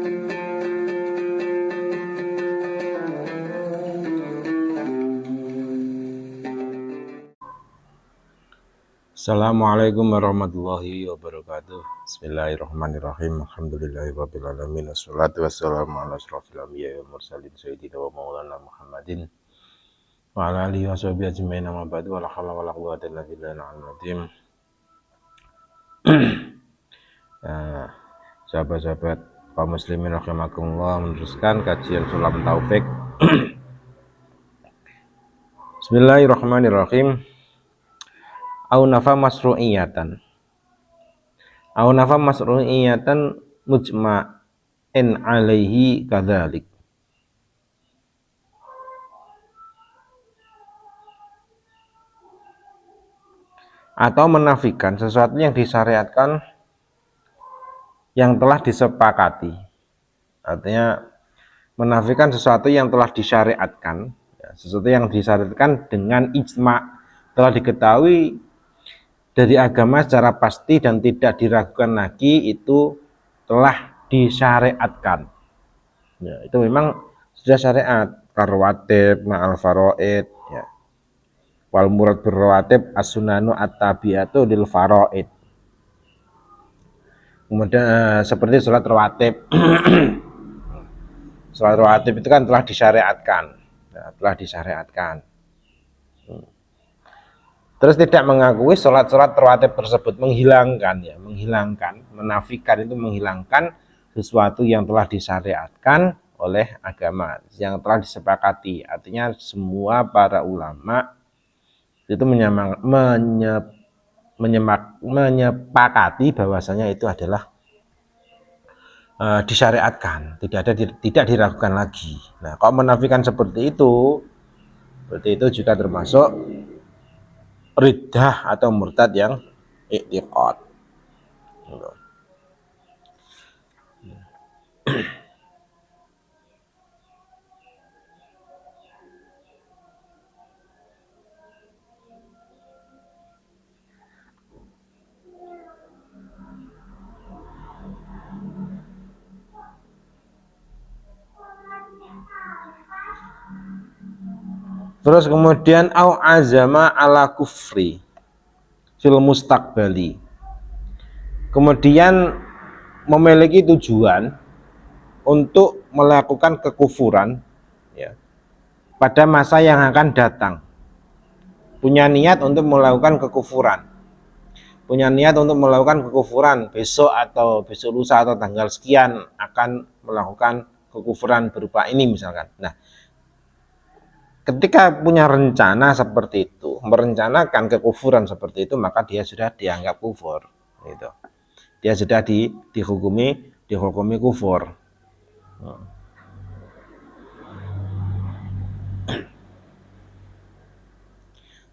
Assalamualaikum warahmatullahi wabarakatuh. Bismillahirrahmanirrahim. Alhamdulillahirabbil alamin. Wassalatu wassalamu ala asyrofil anbiya'i wal mursalin sayyidina wa maulana Muhammadin wa ala alihi washabihi ajmain. Amma ba'du. Wala haula wala quwwata illa billahil azim. Sahabat-sahabat kaum muslimin rahimakumullah, meneruskan kajian Sulam Taufik. Bismillahirrahmanirrahim. Au nafa masru'iyatan mujma'in alaihi kadzalik. Atau menafikan sesuatu yang disyariatkan yang telah disepakati. Artinya menafikan sesuatu yang telah disyariatkan, sesuatu yang disyariatkan dengan ijma', telah diketahui dari agama secara pasti dan tidak diragukan lagi, itu telah disyariatkan. Ya, itu memang sudah syariat. Karwatib ma'al faraid, ya. Wal murad birrawatib as-sunanu at-tabi'atu lil faraid. Kemudian seperti sholat rawatib. Sholat rawatib itu kan telah disyariatkan, ya, telah disyariatkan. Terus tidak mengakui sholat-sholat rawatib tersebut, menghilangkan, menafikan itu menghilangkan sesuatu yang telah disyariatkan oleh agama, yang telah disepakati. Artinya semua para ulama itu menyepakati bahwasanya itu adalah disyariatkan, tidak diragukan lagi. Nah, kalau menafikan seperti itu juga termasuk riddah atau murtad yang i'tiqad. Terus kemudian au azama ala kufri fil mustaqbali. Kemudian memiliki tujuan untuk melakukan kekufuran, ya, pada masa yang akan datang. Punya niat untuk melakukan kekufuran. Punya niat untuk melakukan kekufuran besok atau besok lusa atau tanggal sekian akan melakukan kekufuran berupa ini misalkan. Nah, ketika punya rencana seperti itu, merencanakan kekufuran seperti itu, maka dia sudah dianggap kufur, gitu. Dia sudah dihukumi kufur.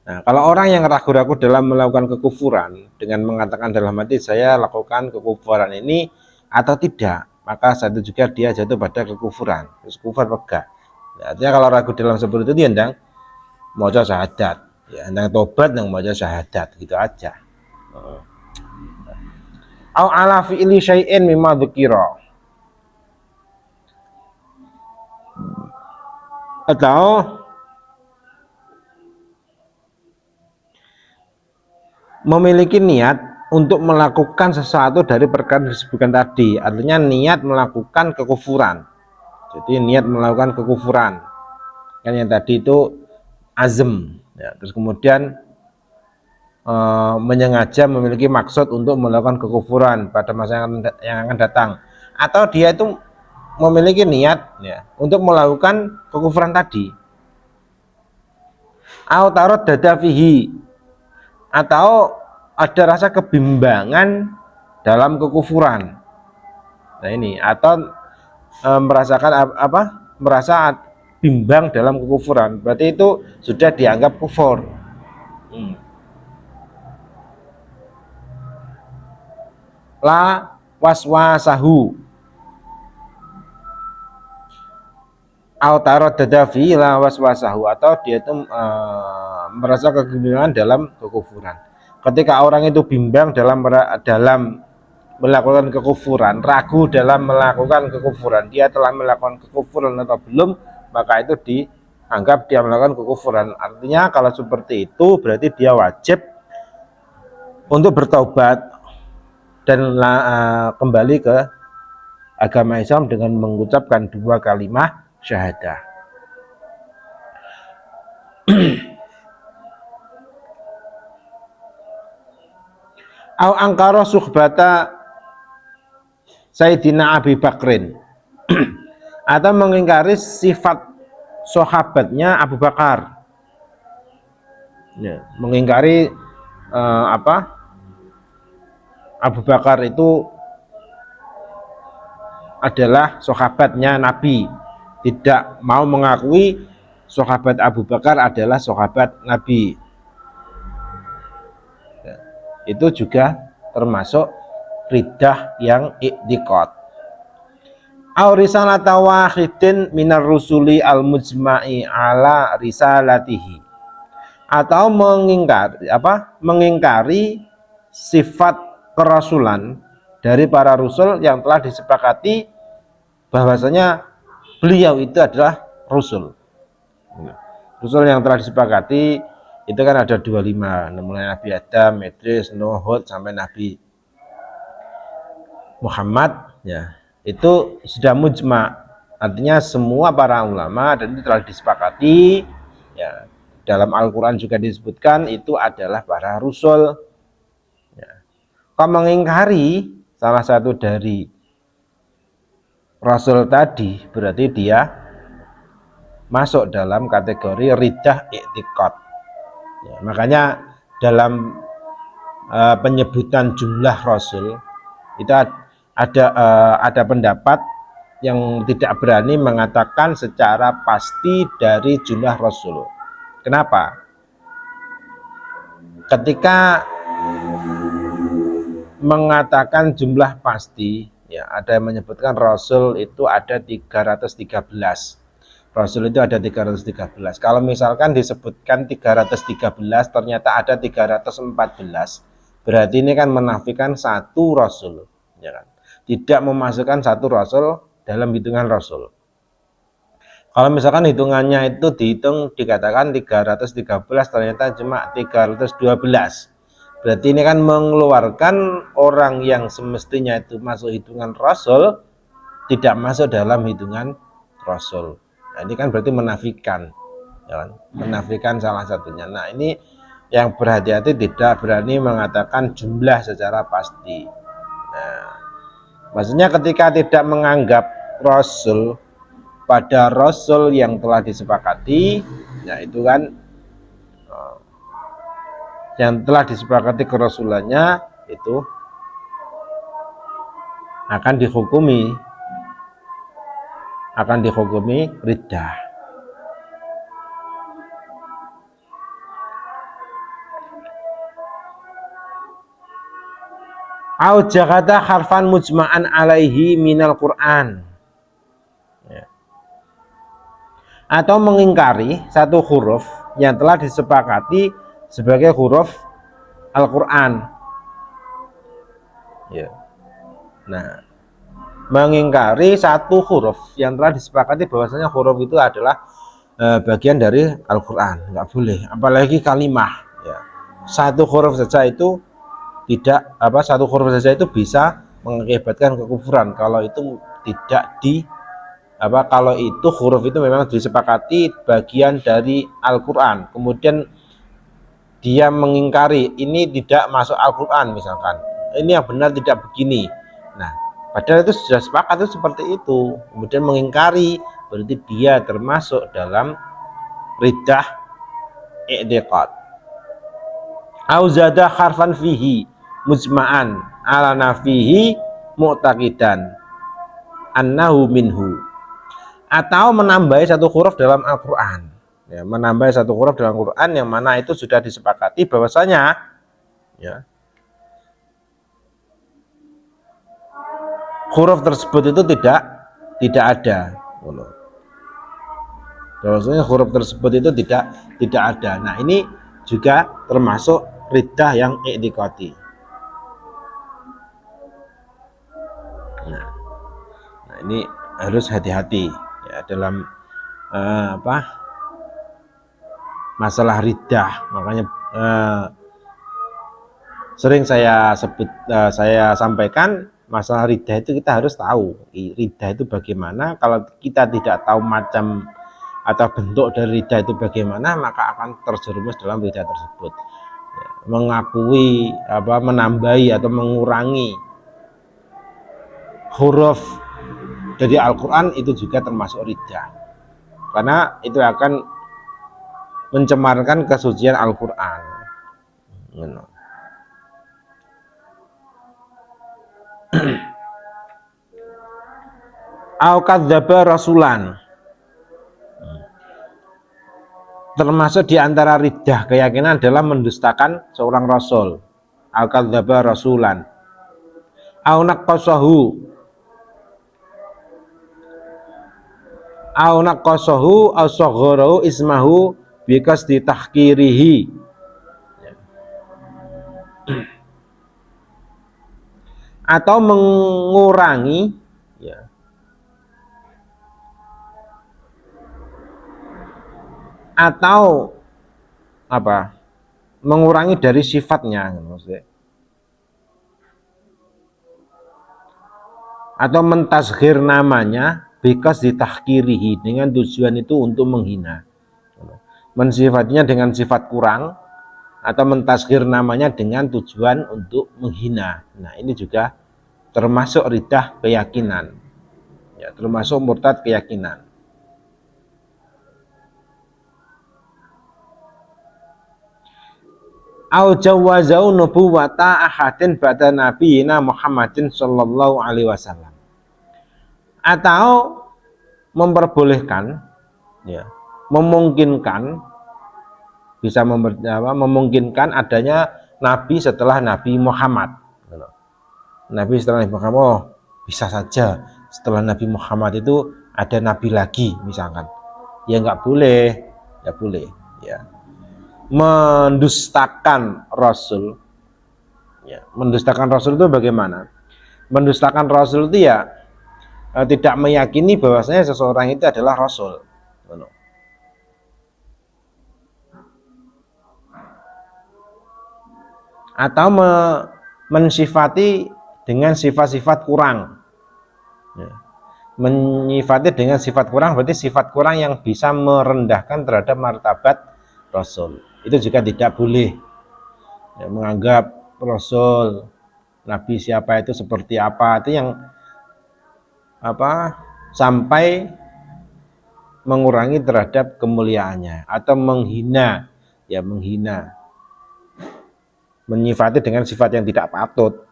Nah, kalau orang yang ragu-ragu dalam melakukan kekufuran dengan mengatakan dalam hati saya lakukan kekufuran ini atau tidak, maka saat itu juga dia jatuh pada kekufuran, terus kufur pegah. Artinya kalau ragu dalam seperti itu, dia hendang maca syahadat, ya, hendang tobat yang maca syahadat, gitu aja. Au ala fi'li syai'in mimma dzukira, atau memiliki niat untuk melakukan sesuatu dari perkara yang disebutkan tadi. Artinya niat melakukan kekufuran. Jadi niat melakukan kekufuran, kan yang tadi itu azm, ya. Terus kemudian menyengaja memiliki maksud untuk melakukan kekufuran pada masa yang akan datang, atau dia itu memiliki niat, ya, untuk melakukan kekufuran tadi. Au tarot dada fihi, atau ada rasa kebimbangan dalam kekufuran. Nah ini, atau merasakan merasa bimbang dalam kekufuran, berarti itu sudah dianggap kufur. La waswasahu au tarot dadafi la waswasahu, atau dia itu merasa kebimbangan dalam kekufuran. Ketika orang itu bimbang dalam melakukan kekufuran, ragu dalam melakukan kekufuran, dia telah melakukan kekufuran atau belum, maka itu dianggap dia melakukan kekufuran. Artinya kalau seperti itu berarti dia wajib untuk bertaubat dan kembali ke agama Islam dengan mengucapkan 2 kalimat syahadah. Au angkara suhbata Sayyidina Abi Bakrin atau mengingkari sifat sahabatnya Abu Bakar, ya, mengingkari Abu Bakar itu adalah sahabatnya Nabi, tidak mau mengakui sahabat Abu Bakar adalah sahabat Nabi, ya, itu juga termasuk riddah yang i'tiqad. Au risalata wahidin minar rusuli al mujma'i ala risalatihi, atau mengingkari sifat kerasulan dari para rasul yang telah disepakati bahwasanya beliau itu adalah rasul. Rasul yang telah disepakati itu kan ada 25, mulai Nabi Adam, Idris, Nuh, Hud sampai Nabi Muhammad, ya, itu sudah mujma, artinya semua para ulama dan itu telah disepakati, ya, dalam Al-Quran juga disebutkan itu adalah para rasul, ya. Kalau mengingkari salah satu dari rasul tadi berarti dia masuk dalam kategori riddah i'tiqad, ya, makanya dalam penyebutan jumlah rasul itu ada pendapat yang tidak berani mengatakan secara pasti dari jumlah rasul. Kenapa? Ketika mengatakan jumlah pasti, ya, ada yang menyebutkan rasul itu ada 313. Rasul itu ada 313. Kalau misalkan disebutkan 313 ternyata ada 314, berarti ini kan menafikan satu rasul, ya kan? Tidak memasukkan satu rasul dalam hitungan rasul. Kalau misalkan hitungannya itu dihitung dikatakan 313 ternyata cuma 312, berarti ini kan mengeluarkan orang yang semestinya itu masuk hitungan rasul tidak masuk dalam hitungan rasul. Nah, ini kan berarti menafikan, ya kan? Menafikan salah satunya. Nah, ini yang berhati-hati tidak berani mengatakan jumlah secara pasti. Nah, maksudnya ketika tidak menganggap rasul pada rasul yang telah disepakati, ya itu kan yang telah disepakati kerasulannya itu akan dihukumi riddah. Au jagada harfan mujma'an alaihi minal Qur'an, ya, atau mengingkari satu huruf yang telah disepakati sebagai huruf Al-Quran, ya. Nah, mengingkari satu huruf yang telah disepakati bahwasanya huruf itu adalah bagian dari Al-Quran, nggak boleh, apalagi kalimah, ya. Satu huruf saja itu bisa mengakibatkan kekufuran kalau itu tidak kalau itu huruf itu memang disepakati bagian dari Al-Quran, kemudian dia mengingkari ini tidak masuk Al-Quran, misalkan ini yang benar tidak begini, nah padahal itu sudah sepakat itu seperti itu, kemudian mengingkari berarti dia termasuk dalam riddah i'tiqad. Au zada harfan fihi mujma'an ala nafihi mu'taqidan annahu minhu, atau menambahi satu huruf dalam Al-Quran, ya, menambahi satu huruf dalam Al-Quran yang mana itu sudah disepakati bahwasanya, ya, huruf tersebut itu tidak ada, bahwasanya huruf tersebut itu tidak ada. Nah, ini juga termasuk riddah yang i'tiqadi. Nah, nah ini harus hati-hati ya dalam masalah riddah. Makanya sering saya sampaikan masalah riddah itu kita harus tahu riddah itu bagaimana. Kalau kita tidak tahu macam atau bentuk dari riddah itu bagaimana, maka akan terjerumus dalam riddah tersebut ya, mengakui menambahi atau mengurangi huruf dari Al-Quran itu juga termasuk riddah, karena itu akan mencemarkan kesucian Al-Quran. Au kadzdzaba rasulan, termasuk diantara riddah keyakinan adalah mendustakan seorang rasul. Au kadzdzaba rasulan au naqasahu au sagharahu ismahu bikas ditahkirihi, atau mengurangi ya, atau mengurangi dari sifatnya maksudnya, atau mentasghir namanya bikas ditahkirihi, dengan tujuan itu untuk menghina, mensifatinya dengan sifat kurang, atau mentasghir namanya dengan tujuan untuk menghina. Nah ini juga termasuk riddah keyakinan ya, termasuk murtad keyakinan. Au jawazau nubuwata ahadin ba'da nabiyina Muhammadin sallallahu alaihi wasallam, atau memperbolehkan ya, memungkinkan, bisa memungkinkan adanya nabi setelah Nabi Muhammad. Nabi setelah Nabi Muhammad, oh bisa saja setelah Nabi Muhammad itu ada nabi lagi misalkan, ya nggak boleh, ya boleh ya. Mendustakan Rasul ya, mendustakan Rasul itu bagaimana? Mendustakan Rasul itu ya tidak meyakini bahwasanya seseorang itu adalah Rasul, atau mensifati dengan sifat-sifat kurang ya. Menyifati dengan sifat kurang berarti sifat kurang yang bisa merendahkan terhadap martabat Rasul, itu juga tidak boleh ya. Menganggap Rasul Nabi siapa itu seperti apa, itu yang sampai mengurangi terhadap kemuliaannya, atau menghina ya, menghina, menyifati dengan sifat yang tidak patut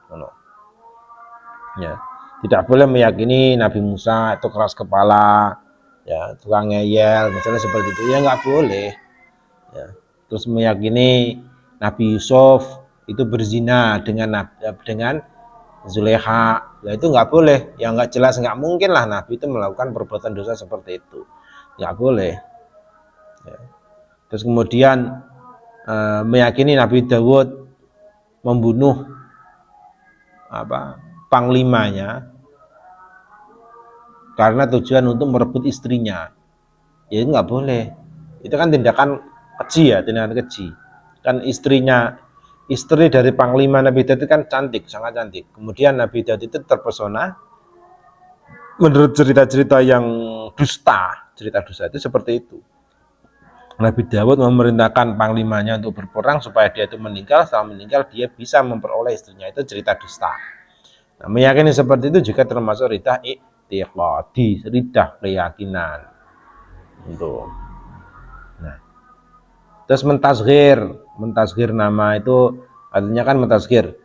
ya. Tidak boleh meyakini Nabi Musa itu keras kepala ya, tukang ngeyel misalnya seperti itu, ya nggak boleh ya. Terus meyakini Nabi Yusuf itu berzina dengan Zulekha, ya itu nggak boleh, ya nggak jelas, nggak mungkin lah Nabi itu melakukan perbuatan dosa seperti itu, nggak boleh ya. Terus kemudian meyakini Nabi Dawud membunuh panglimanya karena tujuan untuk merebut istrinya, ya itu nggak boleh, itu kan tindakan keji ya, tindakan keji kan. Istri dari panglima Nabi Daud itu kan cantik, sangat cantik. Kemudian Nabi Daud itu terpesona menurut cerita-cerita yang dusta, cerita dusta itu seperti itu. Nabi Daud memerintahkan panglimanya untuk berperang supaya dia itu meninggal, setelah meninggal dia bisa memperoleh istrinya, itu cerita dusta. Nah, meyakini seperti itu juga termasuk riddah i'tiqadi, riddah keyakinan. Untuk nah, terus mentasghir nama itu artinya kan mentasghir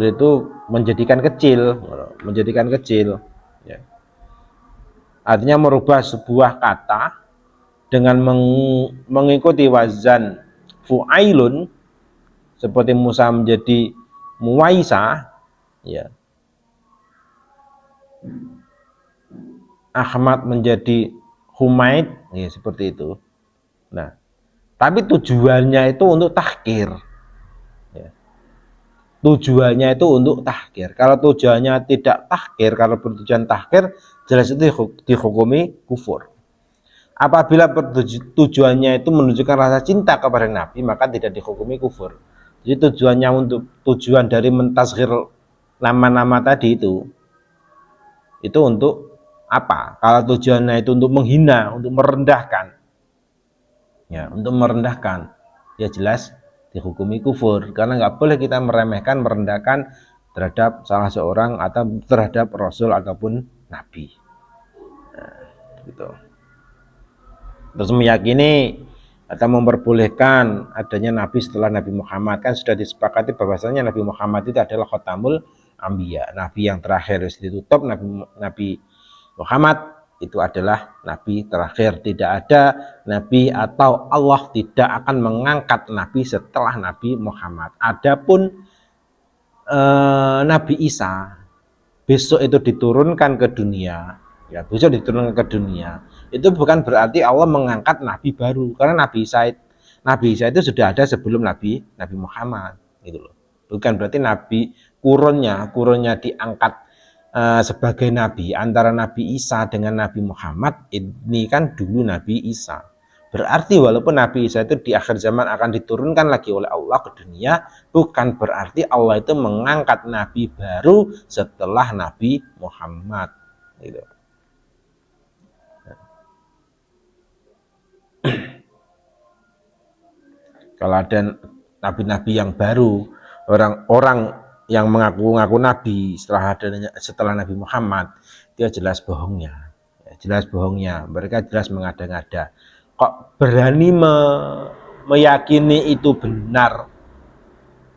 itu menjadikan kecil ya. Artinya merubah sebuah kata dengan mengikuti wazan fu'ailun, seperti Musa menjadi Muwaisa ya, Ahmad menjadi Humaid ya, seperti itu. Nah, tapi tujuannya itu untuk tahkir ya. tujuannya itu untuk tahkir. Kalau tujuannya tidak tahkir, kalau bertujuan tahkir, jelas itu dihukumi kufur. Apabila tujuannya itu menunjukkan rasa cinta kepada Nabi, maka tidak dihukumi kufur. Jadi tujuannya untuk tujuan dari mentazhir nama-nama tadi itu untuk apa? Kalau tujuannya itu untuk menghina, untuk merendahkan, ya, untuk merendahkan, ya jelas dihukumi kufur. Karena nggak boleh kita meremehkan, merendahkan terhadap salah seorang atau terhadap Rasul ataupun Nabi. Nah, gitu. Terus meyakini atau memperbolehkan adanya Nabi setelah Nabi Muhammad, kan sudah disepakati bahwasanya Nabi Muhammad itu adalah khotamul Ambiya, Nabi yang terakhir, ditutup Nabi Muhammad itu adalah Nabi terakhir. Tidak ada Nabi atau Allah tidak akan mengangkat Nabi setelah Nabi Muhammad. Adapun Nabi Isa besok itu diturunkan ke dunia, ya besok diturunkan ke dunia, itu bukan berarti Allah mengangkat Nabi baru, karena Nabi Isa itu sudah ada sebelum Nabi Muhammad, gitu loh. Bukan berarti Nabi kurunnya diangkat sebagai Nabi antara Nabi Isa dengan Nabi Muhammad. Ini kan dulu Nabi Isa. Berarti walaupun Nabi Isa itu di akhir zaman akan diturunkan lagi oleh Allah ke dunia, bukan berarti Allah itu mengangkat Nabi baru setelah Nabi Muhammad, gitu. Kalau ada nabi-nabi yang baru, orang-orang yang mengaku-ngaku nabi setelah Nabi Muhammad, dia jelas bohongnya. Jelas bohongnya. Mereka jelas mengada-ngada. Kok berani meyakini itu benar?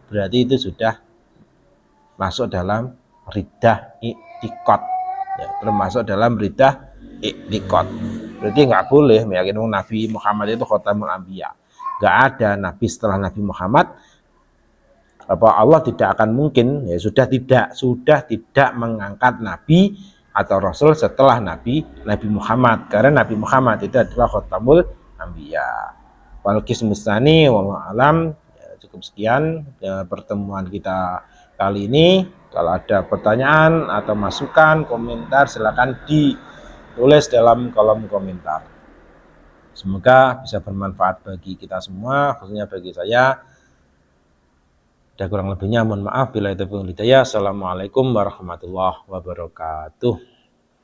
Berarti itu sudah masuk dalam ridah i'tiqad. Ya, termasuk dalam ridah i'tiqad. Berarti nggak boleh meyakini Nabi Muhammad itu khotamul anbiya. Nggak ada Nabi setelah Nabi Muhammad. Apa Allah tidak akan mungkin, ya sudah tidak mengangkat Nabi atau Rasul setelah Nabi Muhammad, karena Nabi Muhammad itu adalah khotamul anbiya. Wal qismus tsani wallahu alam. Ya, cukup sekian pertemuan kita kali ini. Kalau ada pertanyaan atau masukan, komentar, silakan ditulis dalam kolom komentar. Semoga bisa bermanfaat bagi kita semua, khususnya bagi saya. Ada kurang lebihnya mohon maaf. Bila itu hidayah. Assalamualaikum warahmatullahi wabarakatuh.